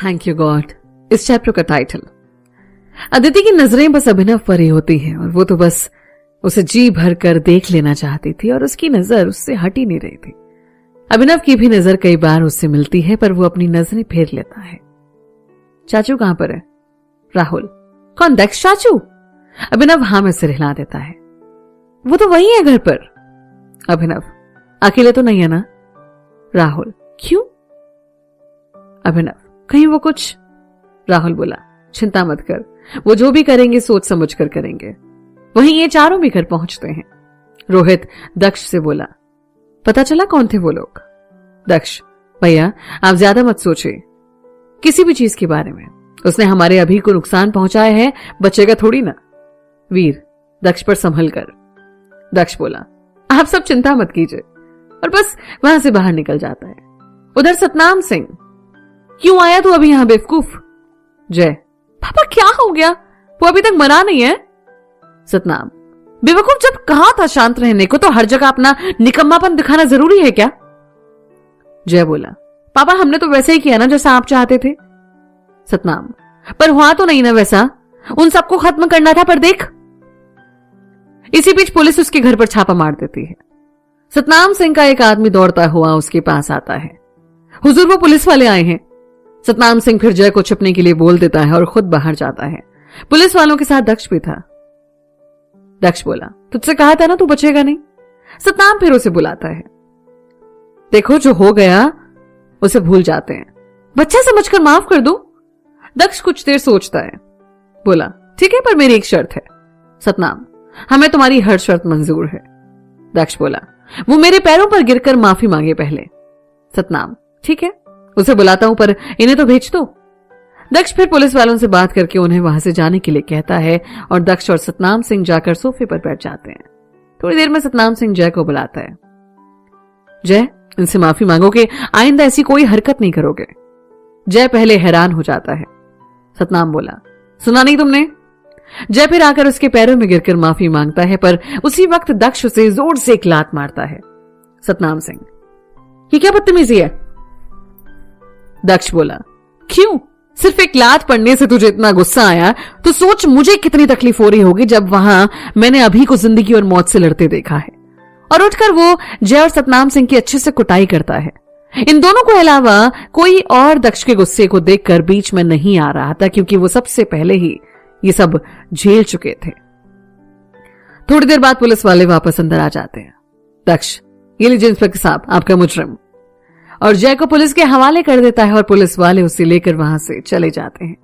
Thank you God. इस chapter का title. Aditi की नजरें बस अभिनव पर ही होती हैं और वो तो बस उसे जी भर कर देख लेना चाहती थी और उसकी नजर उससे हट ही नहीं रही थी। अभिनव की भी नजर कई बार उससे मिलती है पर वो अपनी नजरें फेर लेता है। चाचू कहां पर है? राहुल। कौन, दक्ष चाचू? अभिनव हाँ में सिर हिला देता है। वो तो वही है घर पर। अभिनव। अकेले तो नहीं है ना? राहुल। क्यों? अभिनव। कहीं वो कुछ। राहुल बोला, चिंता मत कर, वो जो भी करेंगे सोच समझ कर करेंगे। वहीं ये चारों भी घर पहुंचते हैं। रोहित दक्ष से बोला, पता चला कौन थे वो लोग? दक्ष, भैया आप ज्यादा मत सोचिए किसी भी चीज के बारे में। उसने हमारे अभी को नुकसान पहुंचाया है, बचेगा थोड़ी ना। वीर दक्ष पर संभल कर। दक्ष बोला, आप सब चिंता मत कीजिए, और बस वहां से बाहर निकल जाता है। उधर सतनाम सिंह, क्यों आया तू अभी यहां बेवकूफ? जय, पापा क्या हो गया? वो अभी तक मरा नहीं है? सतनाम, बेवकूफ जब कहा था शांत रहने को, तो हर जगह अपना निकम्मापन दिखाना जरूरी है क्या? जय बोला, पापा हमने तो वैसे ही किया ना जैसा आप चाहते थे। सतनाम, पर हुआ तो नहीं ना वैसा, उन सबको खत्म करना था, पर देख। इसी बीच पुलिस उसके घर पर छापा मार देती है। सतनाम सिंह का एक आदमी दौड़ता हुआ उसके पास आता है। हुजूर वो पुलिस वाले आए हैं। सतनाम सिंह फिर जय को छिपने के लिए बोल देता है और खुद बाहर जाता है। पुलिस वालों के साथ दक्ष भी था। दक्ष बोला, तुझसे कहा था ना तू बचेगा नहीं। सतनाम फिर उसे बुलाता है। देखो जो हो गया उसे भूल जाते हैं, बच्चा समझकर माफ कर दो। दक्ष कुछ देर सोचता है, बोला, ठीक है पर मेरी एक शर्त है। सतनाम, हमें तुम्हारी हर शर्त मंजूर है। दक्ष बोला, वो मेरे पैरों पर गिरकर माफी मांगे पहले। सतनाम, ठीक है उसे बुलाता हूं, पर इन्हें तो भेज दो। दक्ष फिर पुलिस वालों से बात करके उन्हें वहां से जाने के लिए कहता है और दक्ष और सतनाम सिंह जाकर सोफे पर बैठ जाते हैं। थोड़ी देर में सतनाम सिंह जय को बुलाता है। जय, इनसे माफी मांगो कि आइंदा ऐसी कोई हरकत नहीं करोगे। जय पहले हैरान हो जाता है। सतनाम बोला, सुना नहीं तुमने? जय फिर आकर उसके पैरों में गिरकर माफी मांगता है, पर उसी वक्त दक्ष उसे जोर से एक लात मारता है। सतनाम सिंह, ये क्या बदतमीजी है? दक्ष बोला, क्यों? सिर्फ एक लात पड़ने से तुझे इतना गुस्सा आया तो सोच मुझे कितनी तकलीफ हो रही होगी जब वहां मैंने अभी को जिंदगी और मौत से लड़ते देखा है। और उठकर वो जय और सतनाम सिंह की अच्छे से कुटाई करता है। इन दोनों को अलावा कोई और दक्ष के गुस्से को देखकर बीच में नहीं आ रहा था, क्योंकि वो सबसे पहले ही ये सब झेल चुके थे। थोड़ी देर बाद पुलिस वाले वापस अंदर आ जाते हैं। दक्ष, ये लीजिए इंस्पेक्टर साहब आपका मुजरिम, और जय को पुलिस के हवाले कर देता है और पुलिस वाले उसे लेकर वहां से चले जाते हैं।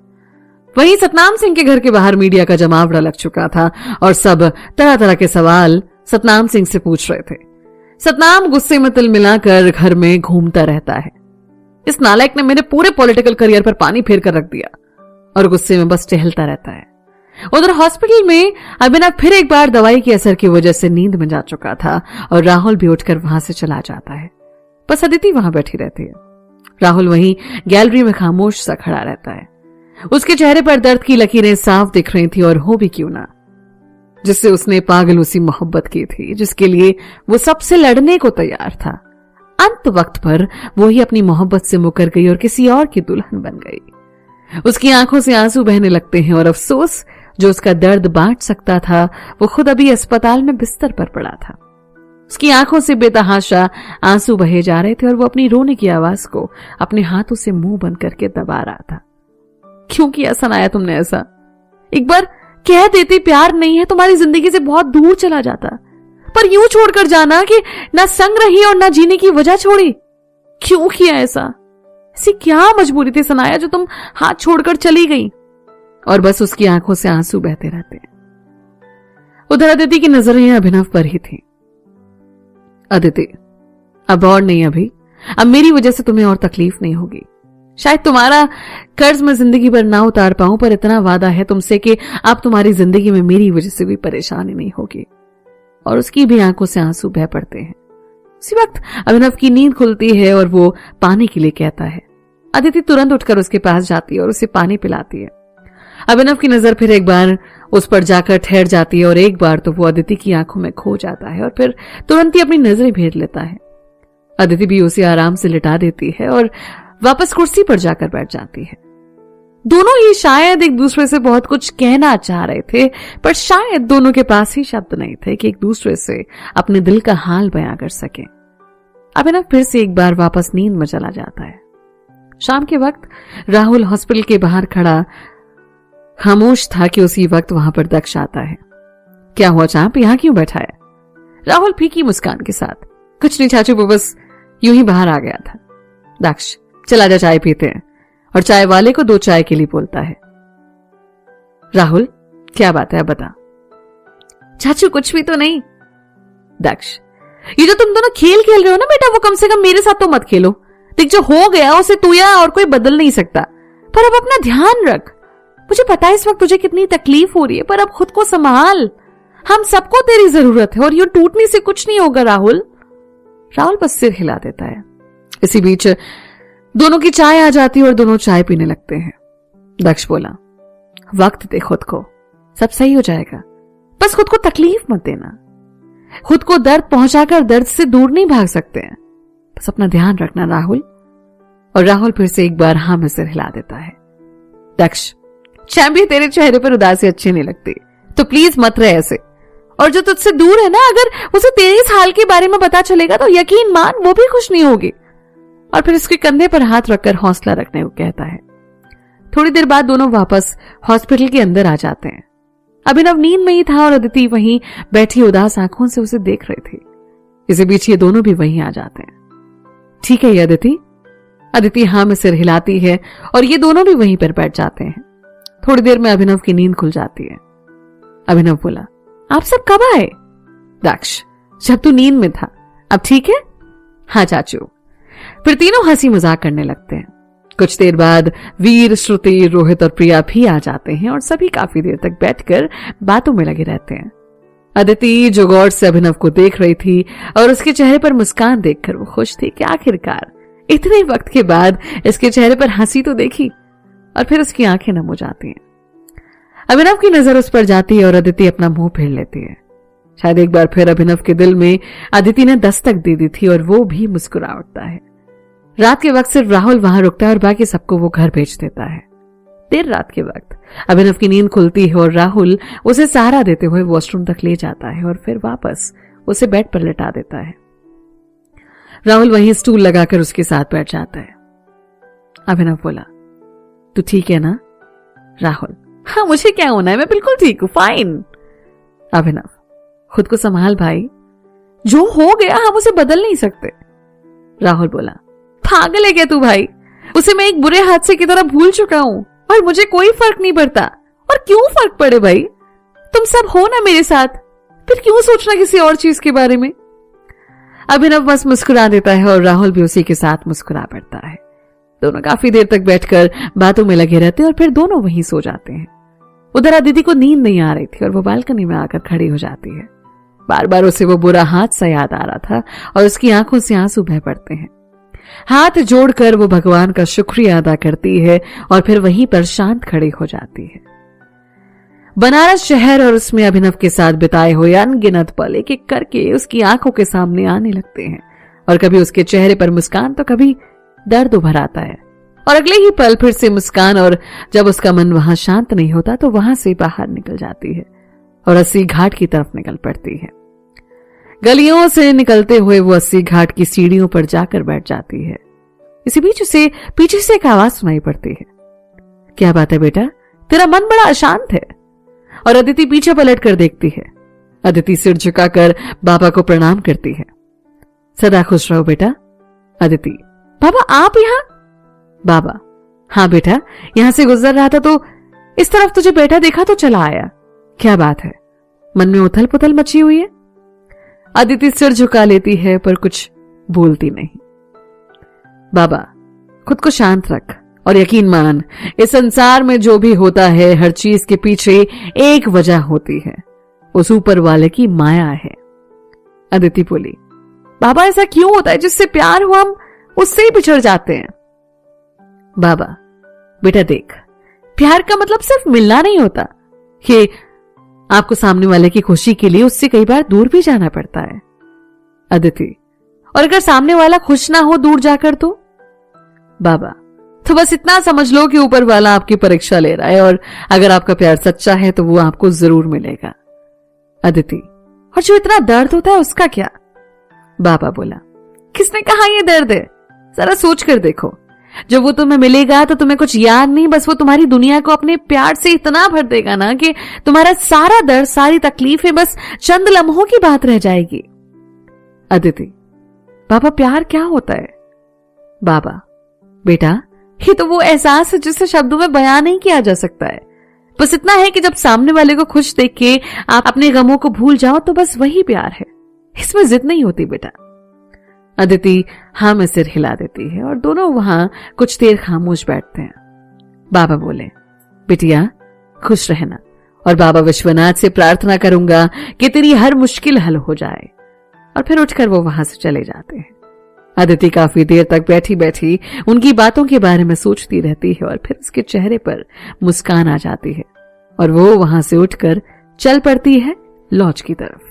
वहीं सतनाम सिंह के घर के बाहर मीडिया का जमावड़ा लग चुका था और सब तरह तरह के सवाल सतनाम सिंह से पूछ रहे थे। सतनाम गुस्से में तिल मिलाकर घर में घूमता रहता है। इस नालायक ने मेरे पूरे पॉलिटिकल करियर पर पानी फेर कर रख दिया, और गुस्से में बस टहलता रहता है। उधर हॉस्पिटल में अभिनव फिर एक बार दवाई के असर की वजह से नींद में जा चुका था और राहुल भी उठकर वहां से चला जाता है। बस अदिति वहां बैठी रहती है। राहुल वहीं गैलरी में खामोश सा खड़ा रहता है। उसके चेहरे पर दर्द की लकीरें साफ दिख रही थी, और हो भी क्यों ना, जिससे उसने पागलों सी मोहब्बत की थी, जिसके लिए वो सबसे लड़ने को तैयार था। अंत वक्त पर वो ही अपनी मोहब्बत से मुकर गई और किसी और की दुल्हन बन गई। उसकी आंखों से आंसू बहने लगते हैं और अफसोस जो उसका दर्द बांट सकता था वो खुद अभी अस्पताल में बिस्तर पर पड़ा था। उसकी आंखों से बेतहाशा आंसू बहे जा रहे थे और वो अपनी रोने की आवाज को अपने हाथों से मुंह बंद करके दबा रहा था। क्यों किया सनाया तुमने ऐसा? एक बार कह देती प्यार नहीं है, तुम्हारी जिंदगी से बहुत दूर चला जाता, पर यूं छोड़कर जाना कि ना संग रही और ना जीने की वजह छोड़ी। क्यों किया ऐसा? ऐसी क्या मजबूरी थी सनाया जो तुम हाथ छोड़कर चली गई? और बस उसकी आंखों से आंसू बहते रहते। उधर अदिति की नजरें अभिनव पर ही थी। अदिति, अब और नहीं, अभी अब मेरी वजह से तुम्हें और तकलीफ नहीं होगी। शायद तुम्हारा कर्ज मैं जिंदगी भर ना उतार पाऊं, पर इतना वादा है तुमसे कि अब तुम्हारी जिंदगी में मेरी वजह से कोई परेशानी नहीं होगी। और उसकी भी आंखों से आंसू बह पड़ते हैं। उसी वक्त अभिनव की नींद खुलती है और वो पानी के लिए कहता है। अदिति तुरंत उठकर उसके पास जाती है और उसे पानी पिलाती है। अभिनव की नजर फिर एक बार उस पर जाकर ठहर जाती है और एक बार तो वो अदिति की आंखों में खो जाता है और फिर तुरंत ही अपनी नजरें फेर लेता है। अदिति भी उसे आराम से लिटा देती है और वापस कुर्सी पर जाकर बैठ जाती है। दोनों ही शायद एक दूसरे से बहुत कुछ कहना चाह रहे थे, पर शायद दोनों के पास ही शब्द नहीं थे कि एक दूसरे से अपने दिल का हाल बयां कर सके। अभिनव फिर से एक बार वापस नींद में चला जाता है। शाम के वक्त राहुल हॉस्पिटल के बाहर खड़ा खामोश था कि उसी वक्त वहां पर दक्ष आता है। क्या हुआ चाप, यहां क्यों बैठा है? राहुल फीकी मुस्कान के साथ, कुछ नहीं चाचू, वो बस यूं ही बाहर आ गया था। दक्ष, चला जा, चाय पीते हैं, और चाय वाले को 2 चाय के लिए बोलता है। राहुल, क्या बात है, अब बता। चाचू कुछ भी तो नहीं। दक्ष, ये जो तुम दोनों खेल खेल रहे हो ना बेटा, वो कम से कम मेरे साथ तो मत खेलो। देख, जो हो गया उसे तू या और कोई बदल नहीं सकता, पर अब अपना ध्यान रख। मुझे पता है इस वक्त तुझे कितनी तकलीफ हो रही है, पर अब खुद को संभाल। हम सबको तेरी जरूरत है और यूं टूटने से कुछ नहीं होगा। राहुल बस सिर हिला देता है। इसी बीच दोनों की चाय आ जाती है और दोनों चाय पीने लगते हैं। दक्ष बोला, वक्त दे खुद को, सब सही हो जाएगा, बस खुद को तकलीफ मत देना। खुद को दर्द पहुंचाकर दर्द से दूर नहीं भाग सकते हैं, बस अपना ध्यान रखना राहुल। और राहुल फिर से एक बार हाँ में सिर हिला देता है। दक्ष, चैंपियन, तेरे चेहरे पर उदासी अच्छी नहीं लगती, तो प्लीज मत रहे ऐसे। और जो तुझसे दूर है ना, अगर उसे तेरे इस हाल के बारे में पता चलेगा तो यकीन मान वो भी खुश नहीं होगी। और फिर उसके कंधे पर हाथ रखकर हौसला रखने को कहता है। थोड़ी देर बाद दोनों वापस हॉस्पिटल के अंदर आ जाते हैं। अभिनव नींद में ही था और अदिति वहीं बैठी उदास आंखों से उसे देख रही थी। इसी बीच ये दोनों भी वहीं आ जाते हैं। ठीक है ये अदिति? अदिति हाँ में सिर हिलाती है और ये दोनों भी वहीं पर बैठ जाते हैं। थोड़ी देर में अभिनव की नींद खुल जाती है। अभिनव बोला, आप सब कब आए? दक्ष, जब तू नींद में था। अब ठीक है? हाँ चाचू। फिर तीनों हंसी मजाक करने लगते हैं। कुछ देर बाद वीर, श्रुति, रोहित और प्रिया भी आ जाते हैं और सभी काफी देर तक बैठकर बातों में लगे रहते हैं। अदिति जो गौर से अभिनव को देख रही थी और उसके चेहरे पर मुस्कान देखकर वो खुश थी कि आखिरकार इतने वक्त के बाद इसके चेहरे पर हंसी तो देखी। और फिर उसकी आंखें नम हो जाती हैं। अभिनव की नजर उस पर जाती है और अदिति अपना मुंह फेर लेती है। शायद एक बार फिर अभिनव के दिल में अदिति ने दस्तक दे दी थी और वो भी मुस्कुरा उठता है। रात के वक्त सिर्फ राहुल वहां रुकता है और बाकी सबको वो घर भेज देता है। देर रात के वक्त अभिनव की नींद खुलती है और राहुल उसे सहारा देते हुए वॉशरूम तक ले जाता है और फिर वापस उसे बेड पर लेटा देता है। राहुल वहीं स्टूल लगाकर उसके साथ बैठ जाता है। अभिनव बोला, तू ठीक है ना? राहुल, हाँ मुझे क्या होना है, मैं बिल्कुल ठीक हूं, फाइन। अभिनव, खुद को संभाल भाई, जो हो गया हम उसे बदल नहीं सकते। राहुल बोला, पागल है क्या तू भाई? उसे मैं एक बुरे हादसे की तरह भूल चुका हूं और मुझे कोई फर्क नहीं पड़ता। और क्यों फर्क पड़े भाई, तुम सब हो ना मेरे साथ, फिर क्यों सोचना किसी और चीज के बारे में? अभिनव बस मुस्कुरा देता है और राहुल भी उसी के साथ मुस्कुरा पड़ता है। दोनों काफी देर तक बैठकर बातों में लगे रहते हैं और फिर दोनों वहीं सो जाते हैं। उधर अदिति को नींद नहीं आ रही थी और वो बालकनी में आकर खड़ी हो जाती है। बार बार उसे वो बुरा हादसा याद आ रहा था और उसकी आंखों से आंसू बह पड़ते हैं। हाथ जोड़कर वो भगवान का शुक्रिया अदा करती है और फिर वहीं पर शांत खड़ी हो जाती है। बनारस शहर और उसमें अभिनव के साथ बिताए हुए अनगिनत पल एक एक करके उसकी आंखों के सामने आने लगते हैं और कभी उसके चेहरे पर मुस्कान तो कभी दर्द उभर आता है और अगले ही पल फिर से मुस्कान। और जब उसका मन वहां शांत नहीं होता तो वहां से बाहर निकल जाती है और अस्सी घाट की तरफ निकल पड़ती है। गलियों से निकलते हुए वो अस्सी घाट की सीढ़ियों पर जाकर बैठ जाती है। इसी बीच उसे पीछे से एक आवाज सुनाई पड़ती है, क्या बात है बेटा, तेरा मन बड़ा अशांत है। और अदिति पीछे पलट कर देखती है। अदिति सिर झुकाकर बाबा को प्रणाम करती है। सदा खुश रहो बेटा। अदिति, बाबा आप यहाँ? बाबा, हाँ बेटा, यहां से गुजर रहा था तो इस तरफ तुझे बैठा देखा तो चला आया। क्या बात है, मन में उथल पुथल मची हुई है? अदिति सिर झुका लेती है पर कुछ बोलती नहीं। बाबा, खुद को शांत रख और यकीन मान, इस संसार में जो भी होता है हर चीज के पीछे एक वजह होती है, उस ऊपर वाले की माया है। अदिति बोली, बाबा ऐसा क्यों होता है जिससे प्यार हो हम उससे ही बिछड़ जाते हैं? बाबा, बेटा देख, प्यार का मतलब सिर्फ मिलना नहीं होता, ये आपको सामने वाले की खुशी के लिए उससे कई बार दूर भी जाना पड़ता है। अदिति, और अगर सामने वाला खुश ना हो दूर जाकर तो? बाबा, तो बस इतना समझ लो कि ऊपर वाला आपकी परीक्षा ले रहा है और अगर आपका प्यार सच्चा है तो वो आपको जरूर मिलेगा। अदिति, और जो इतना दर्द होता है उसका क्या? बाबा बोला, किसने कहा ये दर्द है? जरा सोच कर देखो, जब वो तुम्हें मिलेगा तो तुम्हें कुछ याद नहीं, बस वो तुम्हारी दुनिया को अपने प्यार से इतना भर देगा ना कि तुम्हारा सारा दर्द, सारी तकलीफें बस चंद लम्हों की बात रह जाएगी। अदिति, बाबा प्यार क्या होता है? बाबा, बेटा ये तो वो एहसास है जिसे शब्दों में बयान नहीं किया जा सकता है। बस इतना है कि जब सामने वाले को खुश देख के आप अपने गमों को भूल जाओ तो बस वही प्यार है, इसमें जिद नहीं होती बेटा। अदिति हाँ में सिर हिला देती है और दोनों वहां कुछ देर खामोश बैठते हैं। बाबा बोले, बिटिया खुश रहना और बाबा विश्वनाथ से प्रार्थना करूंगा कि तेरी हर मुश्किल हल हो जाए। और फिर उठकर वो वहां से चले जाते हैं। अदिति काफी देर तक बैठी बैठी उनकी बातों के बारे में सोचती रहती है और फिर उसके चेहरे पर मुस्कान आ जाती है और वो वहां से उठकर चल पड़ती है लॉज की तरफ।